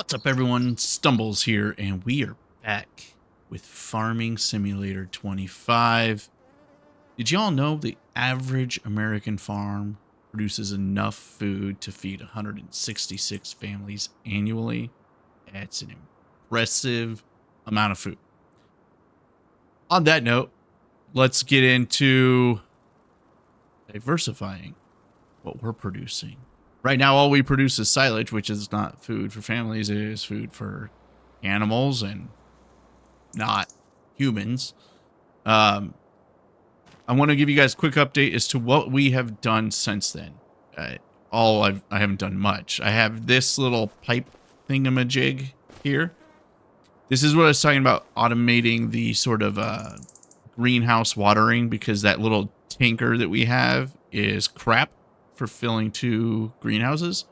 What's up, everyone? Stumblzz here, and we are back with Farming Simulator 25. Did y'all know the average American farm produces enough food to feed 166 families annually? That's an impressive amount of food. On that note, let's get into diversifying what we're producing. Right now, all we produce is silage, which is not food for families. It is food for animals and not humans. I want to give you guys a quick update as to what we have done since then. I haven't done much. I have this little pipe thingamajig here. This is what I was talking about, automating the sort of greenhouse watering, because that little tanker that we have is crap for filling 2 greenhouses.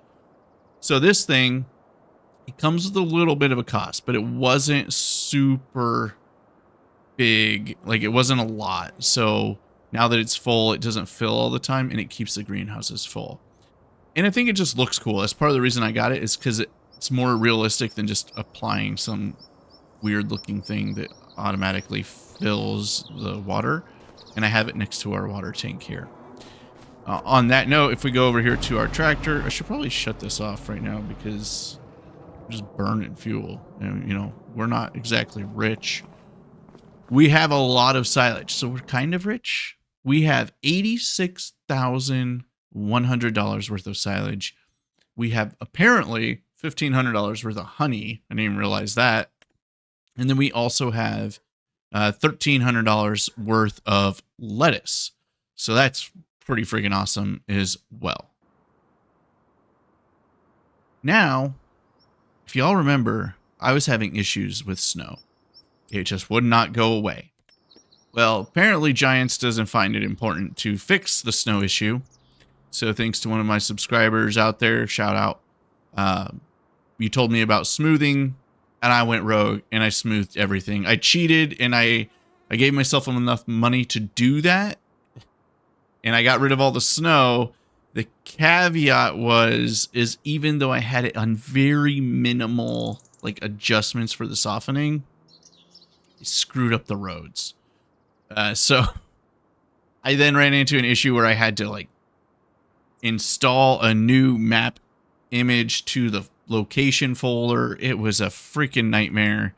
So this thing, it comes with a little bit of a cost, but it wasn't super big. Like, it wasn't a lot. So now that it's full, it doesn't fill all the time, and it keeps the greenhouses full. And I think it just looks cool. That's part of the reason I got it, is because it's more realistic than just applying some weird looking thing that automatically fills the water. And I have it next to our water tank here. On that note, if we go over here to our tractor, I should probably shut this off right now because we're just burning fuel. And, you know, we're not exactly rich. We have a lot of silage, so we're kind of rich. We have $86,100 worth of silage. We have apparently $1,500 worth of honey. I didn't even realize that. And then we also have $1,300 worth of lettuce. So that's pretty freaking awesome as well. Now, if y'all remember, I was having issues with snow. It just would not go away. Well, apparently Giants doesn't find it important to fix the snow issue. So thanks to one of my subscribers out there, shout out. You told me about smoothing, and I went rogue and I smoothed everything. I cheated, and I gave myself enough money to do that. And I got rid of all the snow. The caveat is even though I had it on very minimal like adjustments for the softening, it screwed up the roads. So I then ran into an issue where I had to like install a new map image to the location folder. It was a freaking nightmare.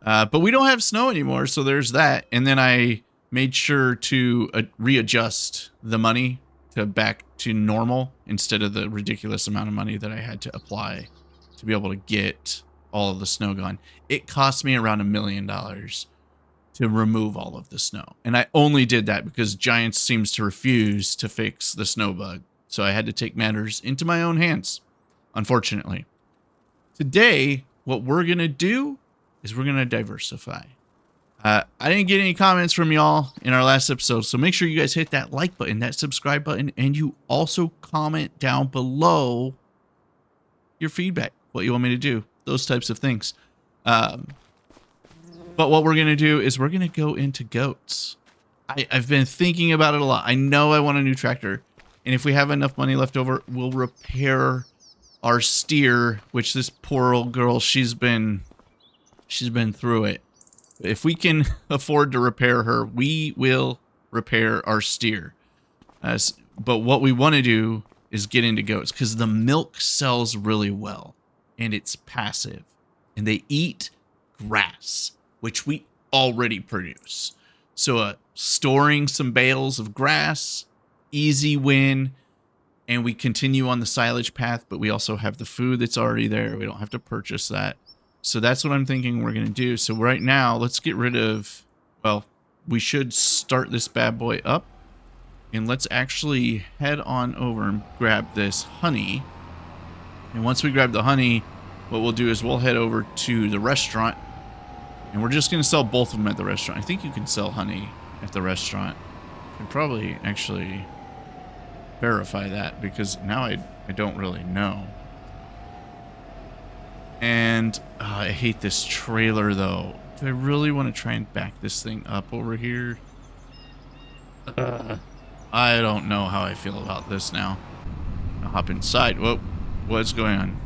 But we don't have snow anymore, so there's that. And then I made sure to readjust the money to back to normal instead of the ridiculous amount of money that I had to apply to be able to get all of the snow gone. It cost me around $1 million to remove all of the snow. And I only did that because Giants seems to refuse to fix the snow bug. So I had to take matters into my own hands, unfortunately. Today, what we're going to do is we're going to diversify. I didn't get any comments from y'all in our last episode, so make sure you guys hit that like button, that subscribe button, and you also comment down below your feedback, what you want me to do, those types of things. But what we're going to do is we're going to go into goats. I've been thinking about it a lot. I know I want a new tractor, and if we have enough money left over, we'll repair our steer, which this poor old girl, she's been through it. If we can afford to repair her, we will repair our steer. But what we want to do is get into goats because the milk sells really well and it's passive. And they eat grass, which we already produce. So storing some bales of grass, easy win. And we continue on the silage path, but we also have the food that's already there. We don't have to purchase that. So that's what I'm thinking we're going to do. So right now, let's get rid of, well, we should start this bad boy up. And let's actually head on over and grab this honey. And once we grab the honey, what we'll do is we'll head over to the restaurant. And we're just going to sell both of them at the restaurant. I think you can sell honey at the restaurant. I can probably actually verify that because now I don't really know. And I hate this trailer, though. Do I really want to try and back this thing up over here? I don't know how I feel about this now. I'll hop inside. Whoa, what's going on?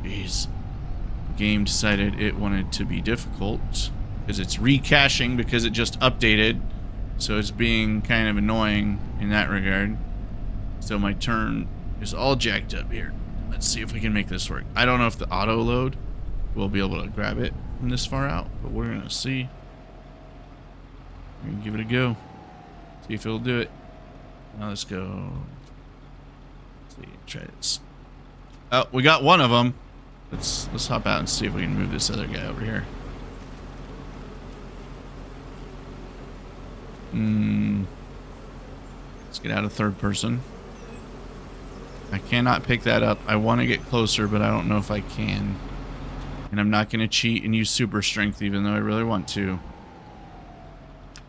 Jeez. game decided it wanted to be difficult because it's recaching because it just updated. So it's being kind of annoying in that regard. So my turn is all jacked up here. Let's see if we can make this work. I don't know if the auto load will be able to grab it from this far out, but we're gonna see. We're gonna give it a go. See if it'll do it. Now let's go. Let's see, try this. Oh, we got one of them. Let's hop out and see if we can move this other guy over here. Let's get out of third person. I cannot pick that up. I want to get closer, but I don't know if I can. And I'm not going to cheat and use super strength, even though I really want to.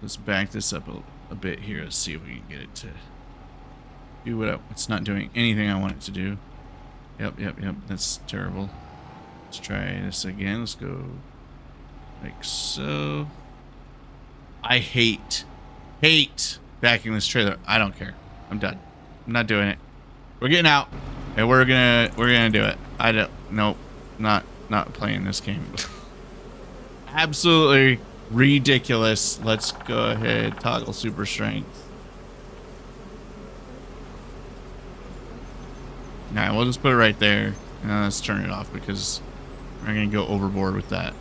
Let's back this up a bit here. Let's see if we can get it to do what it's not doing anything I want it to do. Yep. That's terrible. Let's try this again. Let's go like so. I hate backing this trailer. I don't care. I'm done. I'm not doing it. We're getting out, and we're gonna do it. I don't. Nope. Not playing this game. Absolutely ridiculous. Let's go ahead. Toggle super strength. Nah, we'll just put it right there. Now let's turn it off because we're gonna go overboard with that.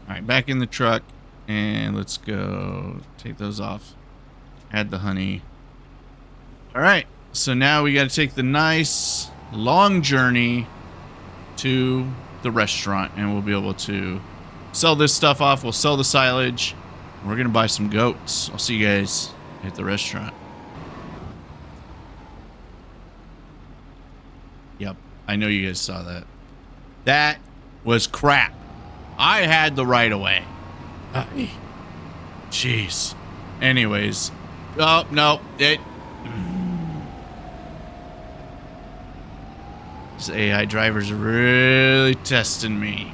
All right, back in the truck, and let's go take those off. Add the honey. All right, so now we got to take the nice long journey to the restaurant, and we'll be able to sell this stuff off. We'll sell the silage. We're gonna buy some goats. I'll see you guys at the restaurant. Yep, I know you guys saw that. That was crap. I had the right of way. Jeez. Anyways. Oh, no. These AI drivers are really testing me.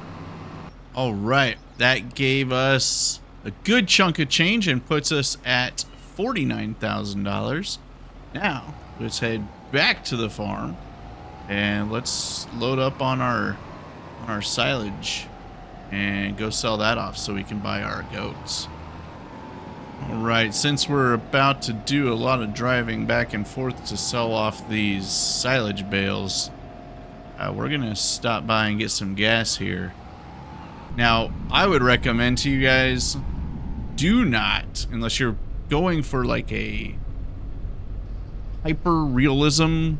All right. That gave us a good chunk of change and puts us at $49,000. Now, let's head back to the farm and let's load up on our silage and go sell that off so we can buy our goats. All right, since we're about to do a lot of driving back and forth to sell off these silage bales, we're gonna stop by and get some gas here. Now, I would recommend to you guys, do not, unless you're going for like a hyper-realism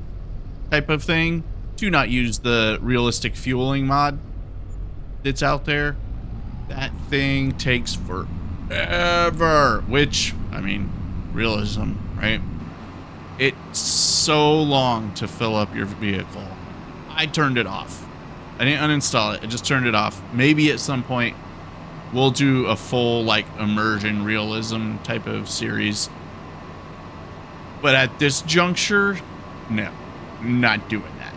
type of thing, do not use the realistic fueling mod that's out there. That thing takes forever, which, I mean, realism, right? It's so long to fill up your vehicle. I turned it off. I didn't uninstall it. I just turned it off. Maybe at some point we'll do a full like immersion realism type of series. But at this juncture, no, not doing that.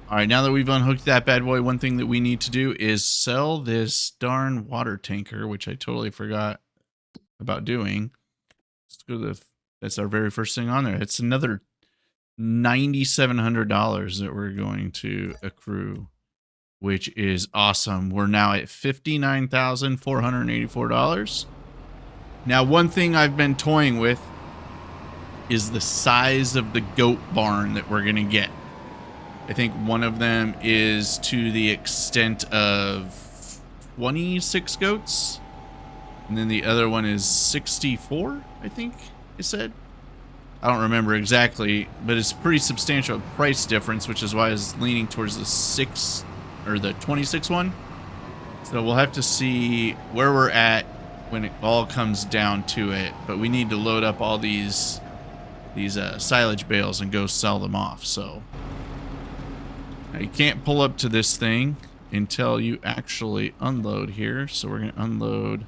All right, now that we've unhooked that bad boy, one thing that we need to do is sell this darn water tanker, which I totally forgot about doing. Let's go to that's our very first thing on there. It's another $9,700 that we're going to accrue, which is awesome. We're now at $59,484. Now, one thing I've been toying with is the size of the goat barn that we're going to get. I think one of them is to the extent of 26 goats. And then the other one is 64, I think it said. I don't remember exactly, but it's pretty substantial price difference, which is why I was leaning towards the 26 one. So we'll have to see where we're at when it all comes down to it. But we need to load up all these silage bales and go sell them off. So now you can't pull up to this thing until you actually unload here. So we're going to unload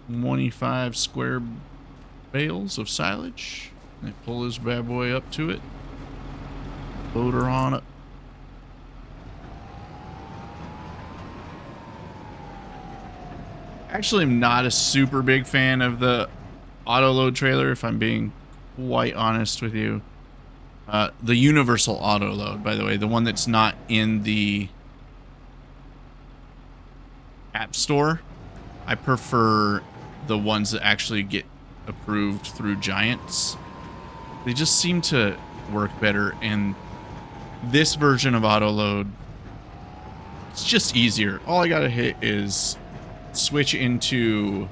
25 square bales of silage. And pull this bad boy up to it. Load her on it. Actually, I'm not a super big fan of the auto load trailer, if I'm being quite honest with you. The universal auto load, by the way, the one that's not in the App Store. I prefer the ones that actually get approved through Giants. They just seem to work better, and this version of auto load, it's just easier. All I gotta hit is switch into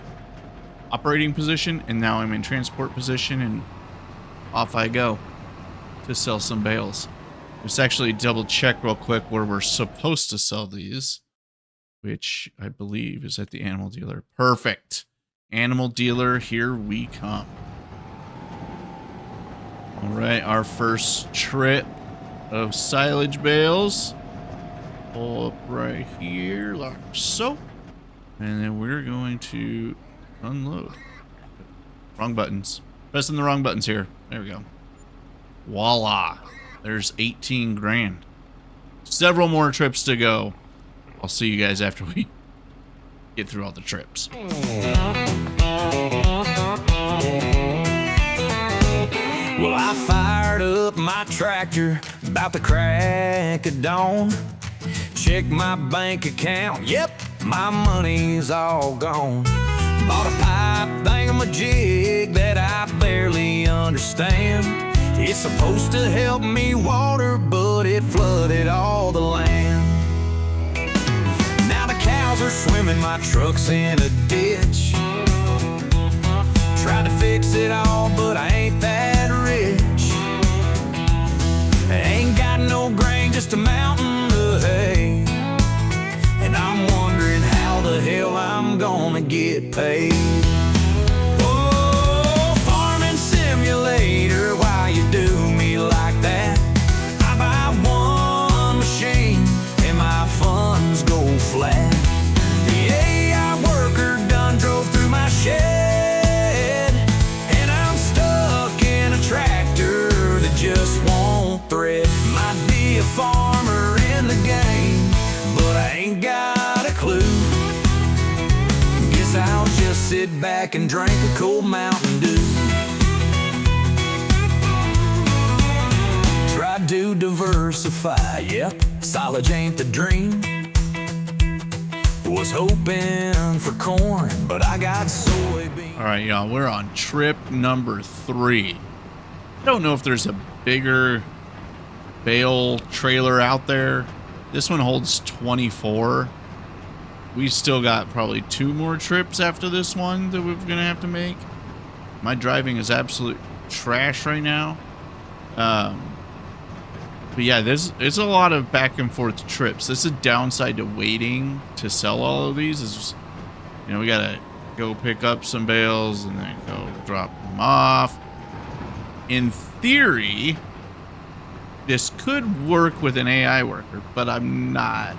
operating position, and now I'm in transport position, and off I go to sell some bales. Let's actually double check real quick where we're supposed to sell these, which I believe is at the animal dealer. Perfect. Animal dealer, here we come. All right, our first trip of silage bales. Pull up right here like so. And then we're going to unload. Wrong buttons. Pressing the wrong buttons here. There we go. Voila. There's 18 grand. Several more trips to go. I'll see you guys after we get through all the trips. Well, I fired up my tractor about the crack of dawn. Check my bank account, yep, my money's all gone. Bought a pipe thingamajig that I barely understand. It's supposed to help me water, but it flooded all the land. Now the cows are swimming, my truck's in a ditch. Tried to fix it all, but I ain't that rich. Ain't got no grain, just a mountain of hay. And I'm wondering how the hell I'm gonna get paid. Oh, farming simulator, why you do me like that? I buy one machine and my funds go flat. The AI worker done drove through my shed, and I'm stuck in a tractor that just won't thread. Might be a farmer in the game, but I ain't got a clue. Guess I'll just sit back and drink a cold Mountain Dew. Tried to diversify, yep, silage ain't the dream. Was hoping for corn, but I got soybeans. All right, y'all, we're on trip number 3. I don't know if there's a bigger bale trailer out there. This one holds 24. We still got probably 2 more trips after this one that we're gonna have to make. My driving is absolute trash right now. But yeah, it's a lot of back and forth trips. This is a downside to waiting to sell all of these. Is, you know, we gotta go pick up some bales and then go drop them off. In theory, this could work with an AI worker, but I'm not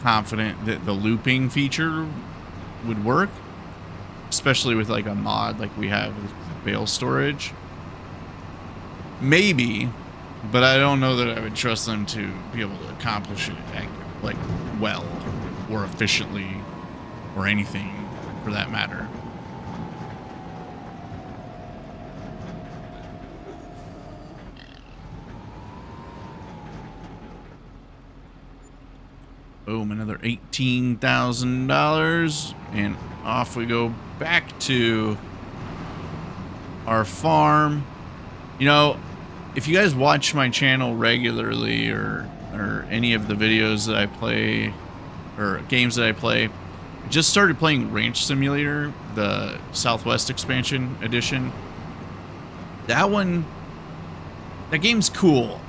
confident that the looping feature would work, especially with like a mod like we have with bale storage. Maybe, but I don't know that I would trust them to be able to accomplish it like well or efficiently or anything for that matter. Boom, another $18,000, and off we go back to our farm. You know, if you guys watch my channel regularly or any of the videos that I play or games that I play, I just started playing Ranch Simulator, the Southwest Expansion Edition. That game's cool.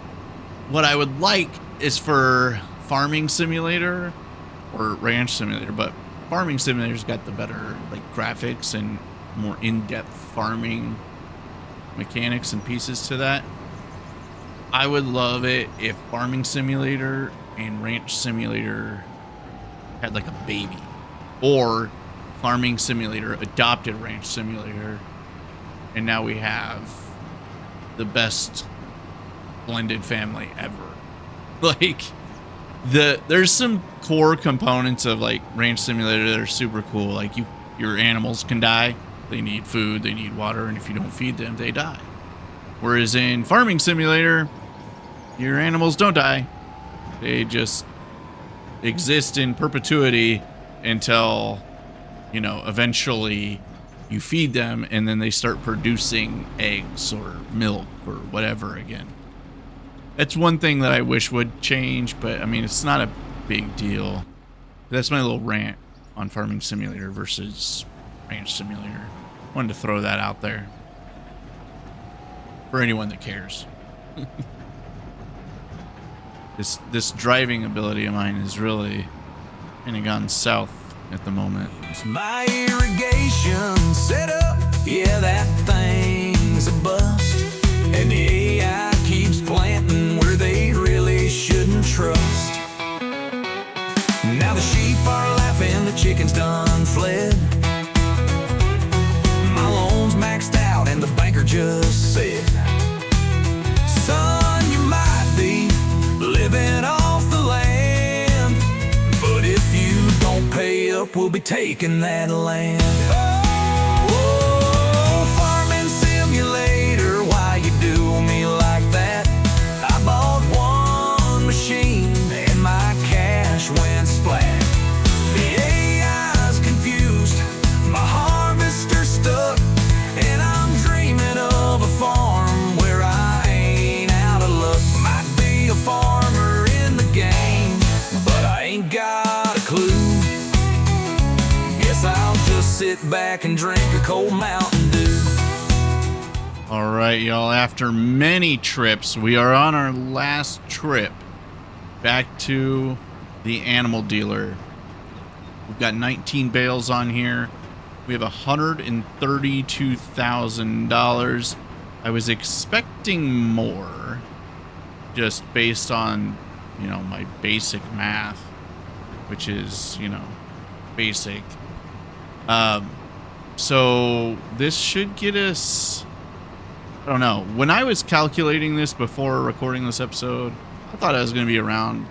What I would like is for Farming Simulator or Ranch Simulator, but Farming Simulator's got the better like graphics and more in-depth farming mechanics and pieces to that. I would love it if Farming Simulator and Ranch Simulator had like a baby, or Farming Simulator adopted Ranch Simulator, and now we have the best blended family ever. Like, there's some core components of like Ranch Simulator that are super cool. Like your animals can die. They need food, they need water, and if you don't feed them, they die. Whereas in Farming Simulator, your animals don't die. They just exist in perpetuity until, you know, eventually you feed them and then they start producing eggs or milk or whatever again. That's one thing that I wish would change, but I mean, it's not a big deal. That's my little rant on Farming Simulator versus Ranch Simulator. Wanted to throw that out there for anyone that cares. This driving ability of mine is really kind of gone south at the moment. My irrigation setup, yeah, that thing's a bust. And the AI keeps planting where they really shouldn't trust. Now the sheep are laughing, the chickens done fled. My loan's maxed out and the banker just said, son, you might be living off the land, but if you don't pay up, we'll be taking that land. Oh, Farming Simulator, why you do me like that? I bought one machine and my cash went splat. The AI's confused, my harvester's stuck, and I'm dreaming of a farm where I ain't out of luck. Might be a farmer in the game, but I ain't got a clue. Guess I'll just sit back and drink a cold Mountain Dew. All right, y'all. After many trips, we are on our last trip back to the animal dealer. We've got 19 bales on here. We have $132,000. I was expecting more, just based on, you know, my basic math, which is, you know, basic. So this should get us, I don't know. When I was calculating this before recording this episode, I thought I was going to be around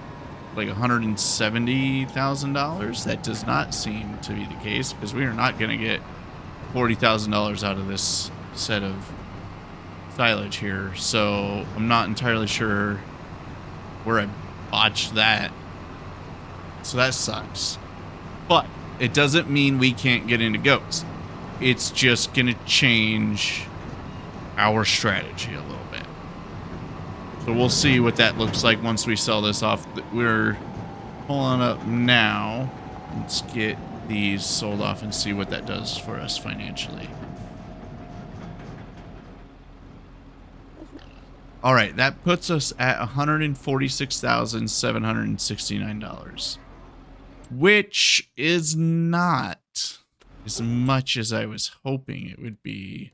like $170,000. That does not seem to be the case, because we are not going to get $40,000 out of this set of silage here. So I'm not entirely sure where I botched that. So that sucks. But it doesn't mean we can't get into goats. It's just going to change our strategy a little bit. So we'll see what that looks like once we sell this off. We're pulling up now. Let's get these sold off and see what that does for us financially. All right, that puts us at $146,769, which is not as much as I was hoping it would be.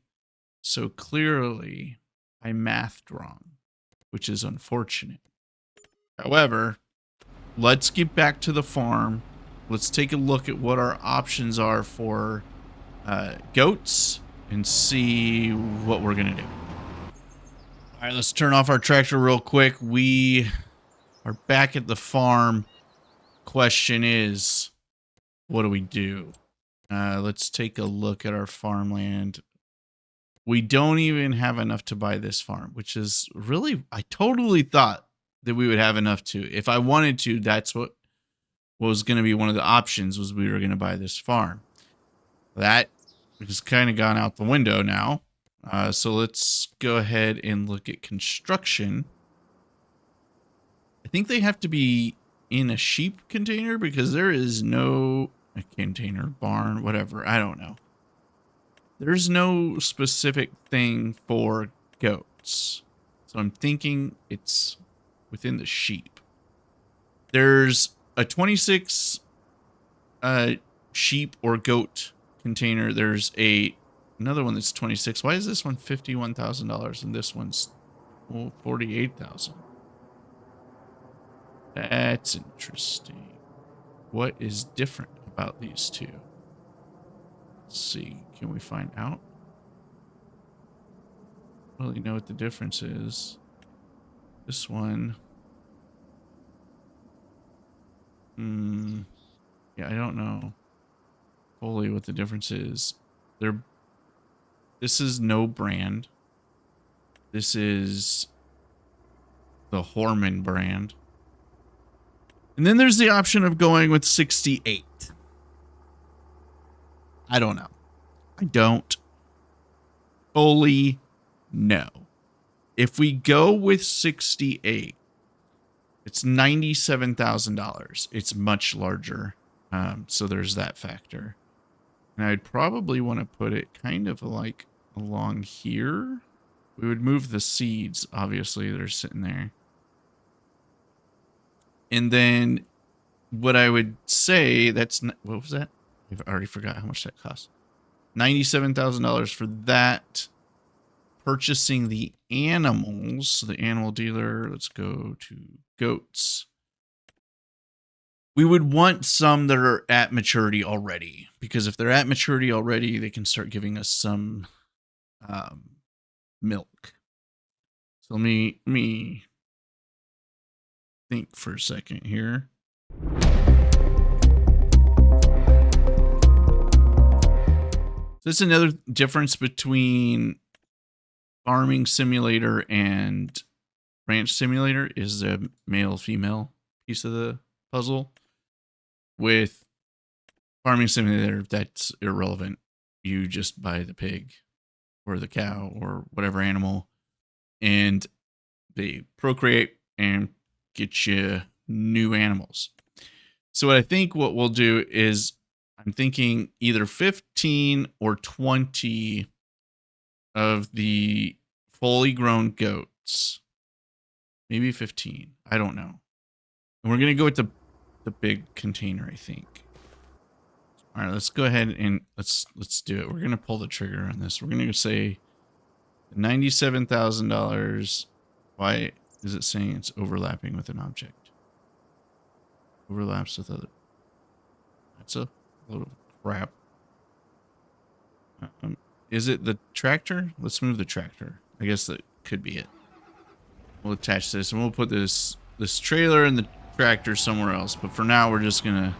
So clearly, I mathed wrong, which is unfortunate. However, let's get back to the farm. Let's take a look at what our options are for goats and see what we're going to do. All right, let's turn off our tractor real quick. We are back at the farm. Question is, what do we do? Let's take a look at our farmland. We don't even have enough to buy this farm, which is really, I totally thought that we would have enough to. If I wanted to, that's what was going to be one of the options, was we were going to buy this farm. That has kind of gone out the window now. So let's go ahead and look at construction. I think they have to be in a sheep container, because there is no a container, barn, whatever. I don't know. There's no specific thing for goats. So I'm thinking it's within the sheep. There's a 26 sheep or goat container. There's another one that's 26. Why is this one $51,000 and this one's $48,000? That's interesting. What is different about these two? Let's see. Can we find out? I don't really know what the difference is. This one. Yeah, I don't know fully what the difference is. This is no brand. This is the Horman brand. And then there's the option of going with 68. I don't know. I don't fully know. If we go with 68, it's $97,000. It's much larger. So there's that factor. And I'd probably want to put it kind of like along here. We would move the seeds, obviously, that are sitting there. And then what I would say, that's, what was that? I've already forgot how much that cost. $97,000 for that. Purchasing the animals, the animal dealer, let's go to goats. We would want some that are at maturity already, because if they're at maturity already, they can start giving us some milk. So let me think for a second here. That's another difference between farming simulator and ranch simulator is the male-female piece of the puzzle. With farming simulator, that's irrelevant. You just buy the pig or the cow or whatever animal, and they procreate and get you new animals. So what I think what we'll do is I'm thinking either 15 or 20 of the fully grown goats. Maybe 15. I don't know. And we're going to go with the big container, I think. All right, let's go ahead and let's do it. We're going to pull the trigger on this. We're going to say $97,000. Why is it saying it's overlapping with an object? Overlaps with other. That's a load of crap. Is it the tractor? Let's move the tractor. I guess that could be it. We'll attach this and we'll put this trailer and the tractor somewhere else. But for now, we're just gonna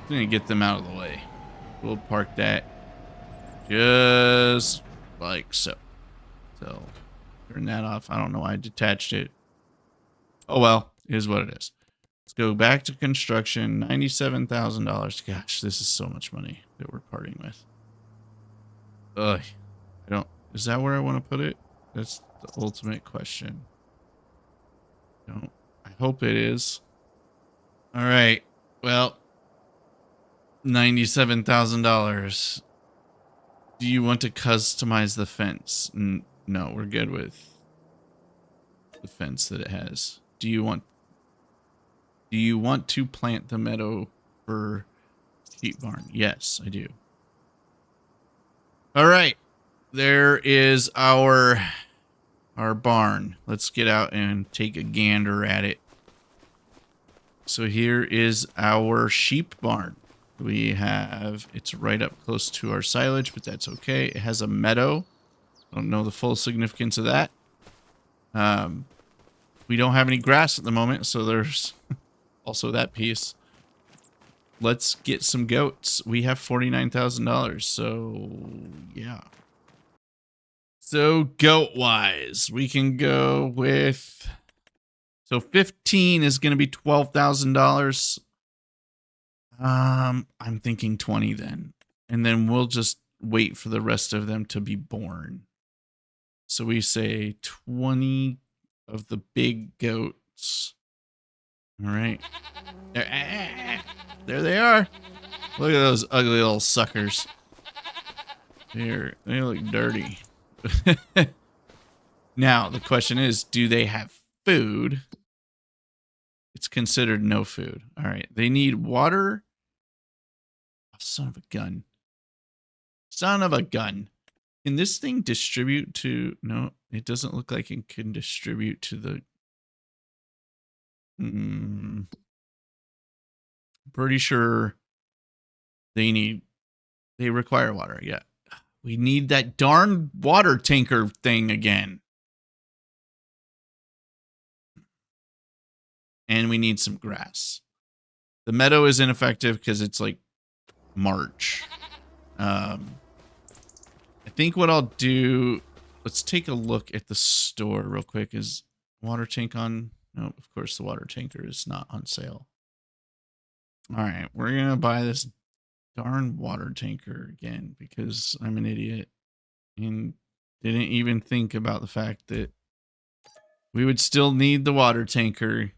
get them out of the way. We'll park that just like so. So turn that off. I don't know why I detached it. Oh well, it is what it is. Let's go back to construction. $97,000. Gosh, this is so much money that we're parting with. Ugh. Is that where I want to put it? That's the ultimate question. I hope it is. All right. Well, $97,000. Do you want to customize the fence? No, we're good with the fence that it has. Do you want to plant the meadow for sheep barn? Yes, I do. All right. There is our barn. Let's get out and take a gander at it. So here is our sheep barn. It's right up close to our silage, but that's okay. It has a meadow. I don't know the full significance of that. We don't have any grass at the moment, so there's also that piece. Let's get some goats. We have $49,000, so yeah. So goat-wise, we can go with... So 15 is going to be $12,000. I'm thinking 20 then. And then we'll just wait for the rest of them to be born. So we say 20 of the big goats. All right. There they are. Look at those ugly little suckers. They look dirty. Now, the question is, do they have food? It's considered no food. All right. They need water. Oh, son of a gun. Son of a gun. Can this thing distribute to... No, it doesn't look like it can distribute to the... Pretty sure they require water. Yeah. We need that darn water tanker thing again. And we need some grass. The meadow is ineffective because it's like March. I think what I'll do let's take a look at the store real quick. Is water tank on? No, of course the water tanker is not on sale. All right, we're gonna buy this darn water tanker again because I'm an idiot and didn't even think about the fact that we would still need the water tanker.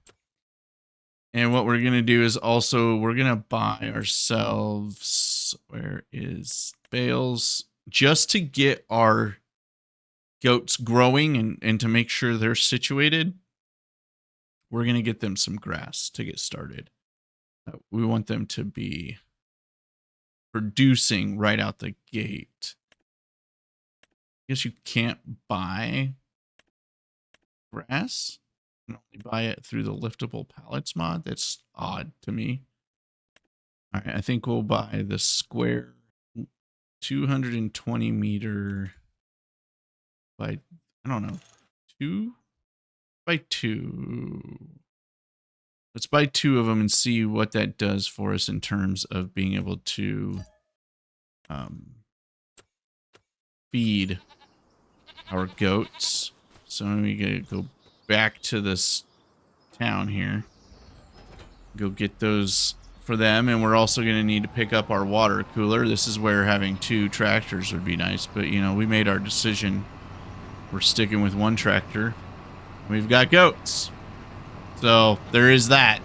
And what we're going to do is also we're going to buy ourselves, where is bales, just to get our goats growing and to make sure they're situated. We're going to get them some grass to get started. We want them to be producing right out the gate. I guess you can't buy grass. You can only buy it through the liftable pallets mod. That's odd to me. All right, I think we'll buy the square 220 meter by, I don't know, 2 by 2. Let's buy 2 of them and see what that does for us in terms of being able to feed our goats. So we gotta go back to this town here, go get those for them, and we're also going to need to pick up our water cooler. This is where having 2 tractors would be nice, but you know, we made our decision. We're sticking with 1 tractor. We've got goats, so there is that.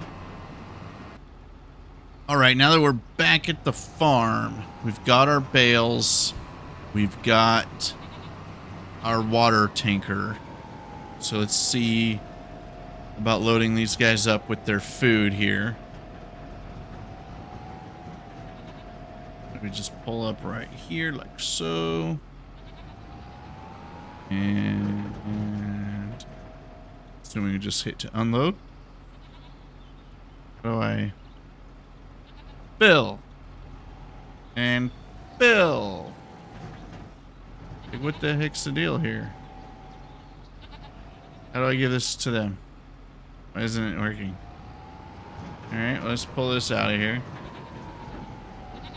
All right, now that we're back at the farm, we've got our bales, we've got our water tanker. So let's see about loading these guys up with their food here. We just pull up right here like so. And assuming we just hit to unload. How do I? Bill. And Bill. Like, what the heck's the deal here? How do I give this to them? Why isn't it working? Alright, let's pull this out of here.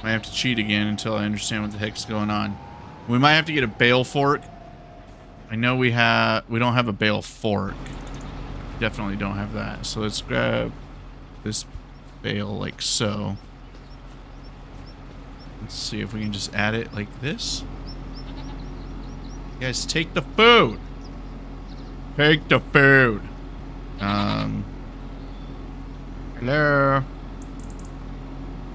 Might have to cheat again until I understand what the heck's going on. We might have to get a bale fork. I know we don't have a bale fork. Definitely don't have that. So let's grab this bale like so. Let's see if we can just add it like this. You guys, take the food. Take the food. Hello.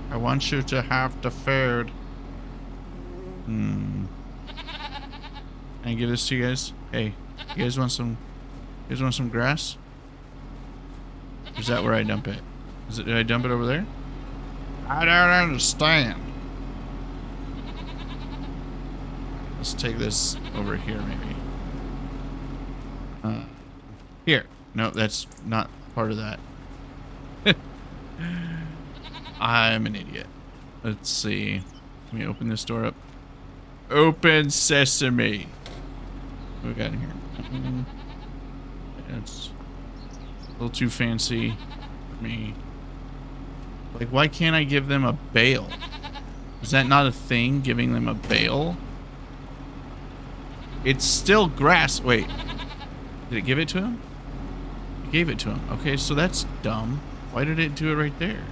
I want you to have the food. Can I give this to you guys? Hey, you guys want some? You guys want some grass? Or is that where I dump it? Did I dump it over there? I don't understand. Let's take this over here, maybe. Here. No, that's not part of that. I'm an idiot. Let's see. Let me open this door up. Open sesame. What we got in here? It's a little too fancy for me. Like, why can't I give them a bale? Is that not a thing, giving them a bale? It's still grass. Wait. Did it give it to him? It gave it to him. Okay, so that's dumb. Why did it do it right there?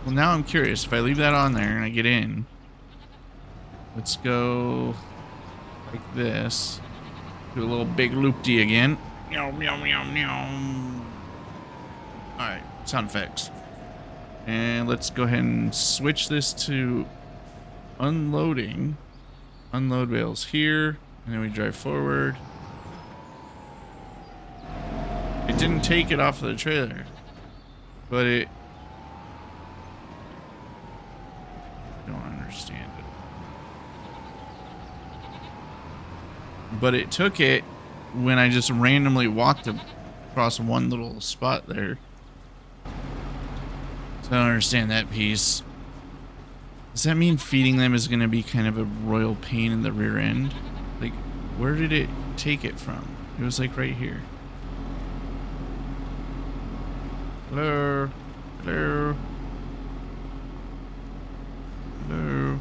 Well, now I'm curious. If I leave that on there and I get in, let's go like this. Do a little big loop-de again. Meow, meow, meow, meow. Alright, sound effects. And let's go ahead and switch this to unloading. Unload bales here. And then we drive forward. It didn't take it off of the trailer. But it... I don't understand it. But it took it when I just randomly walked across one little spot there. So I don't understand that piece. Does that mean feeding them is going to be kind of a royal pain in the rear end? Like, where did it take it from? It was like right here. Hello? Hello? Hello?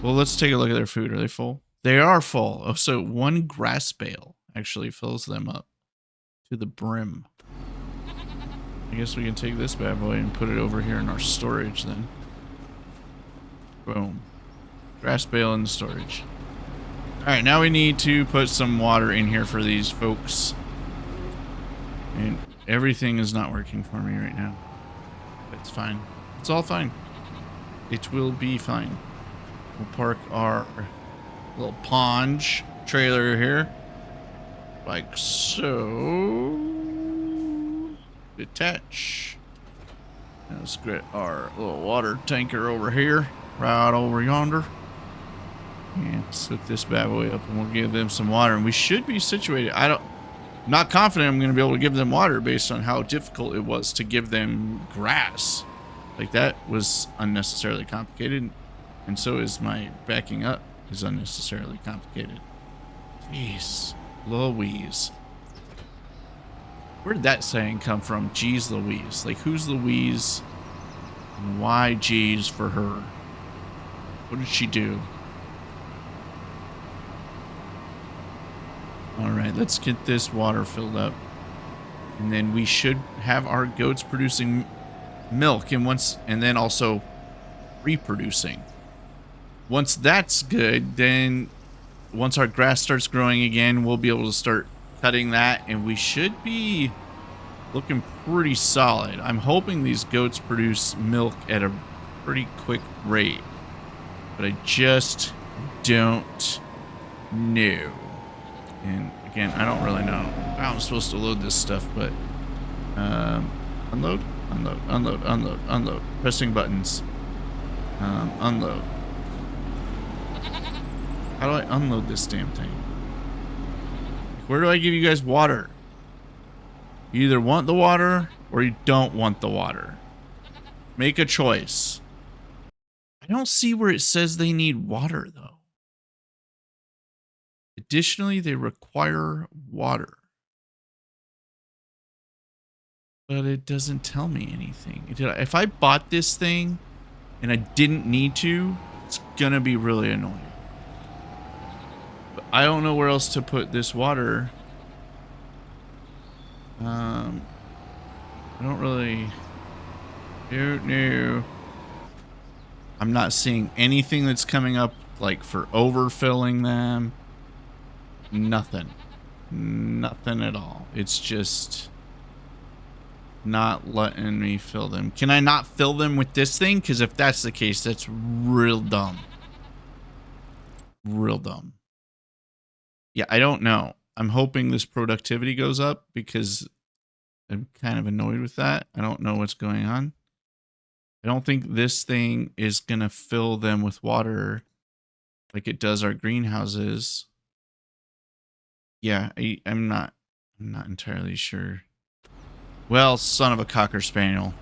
Well, let's take a look at their food. Are they full? They are full. Oh, so one grass bale actually fills them up to the brim. I guess we can take this bad boy and put it over here in our storage then. Boom. Grass bale in the storage. Alright, now we need to put some water in here for these folks. And everything is not working for me right now. It's fine. It's all fine. It will be fine. We'll park our little ponge trailer here. Like so. Detach. And let's get our little water tanker over here. Right over yonder. And let's hook this bad boy up and we'll give them some water. And we should be situated. I'm not confident I'm going to be able to give them water based on how difficult it was to give them grass. Like, that was unnecessarily complicated. And so is my backing up is unnecessarily complicated. Jeez Louise. Where did that saying come from? Jeez Louise. Like, who's Louise? And why G's for her? What did she do? Alright, let's get this water filled up. And then we should have our goats producing milk and then also reproducing. Once that's good, then once our grass starts growing again, we'll be able to start cutting that, and we should be looking pretty solid. I'm hoping these goats produce milk at a pretty quick rate, but I just don't know. And again, I don't really know how I'm supposed to load this stuff, but unload, unload, unload, unload, unload. Pressing buttons. Unload. How do I unload this damn thing? Where do I give you guys water? You either want the water or you don't want the water. Make a choice. I don't see where it says they need water, though. Additionally, they require water. But it doesn't tell me anything. If I bought this thing and I didn't need to, it's gonna be really annoying. But I don't know where else to put this water. I don't really... No. I'm not seeing anything that's coming up, like, for overfilling them. Nothing. Nothing at all. It's just not letting me fill them. Can I not fill them with this thing? Because if that's the case, that's real dumb. Real dumb. Yeah, I don't know. I'm hoping this productivity goes up because I'm kind of annoyed with that. I don't know what's going on. I don't think this thing is going to fill them with water like it does our greenhouses. Yeah, I'm not entirely sure. Well, son of a cocker spaniel.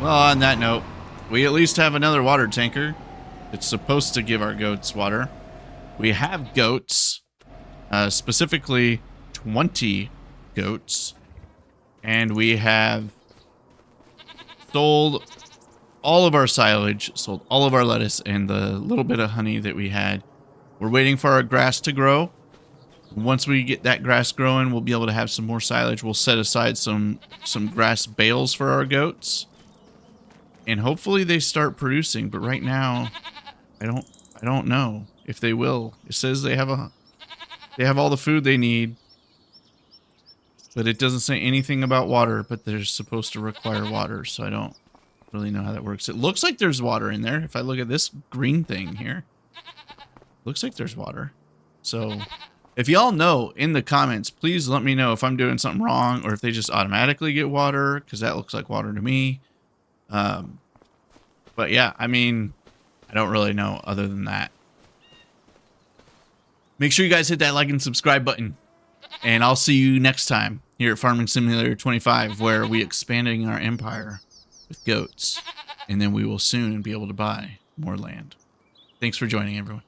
Well, on that note, we at least have another water tanker. It's supposed to give our goats water. We have goats, specifically 20 goats, and we have sold all of our silage, sold all of our lettuce, and the little bit of honey that we had. We're waiting for our grass to grow. Once we get that grass growing, we'll be able to have some more silage. We'll set aside some grass bales for our goats, and hopefully they start producing. But right now, I don't know if they will. It says they have all the food they need, but it doesn't say anything about water. But they're supposed to require water, so I don't really know how that works. It looks like there's water in there. If I look at this green thing here, looks like there's water. So if y'all know in the comments, please let me know if I'm doing something wrong or if they just automatically get water, because that looks like water to me. But yeah, I mean, I don't really know other than that. Make sure you guys hit that like and subscribe button, and I'll see you next time here at Farming Simulator 25, where we expanding our empire with goats, and then we will soon be able to buy more land. Thanks for joining, everyone.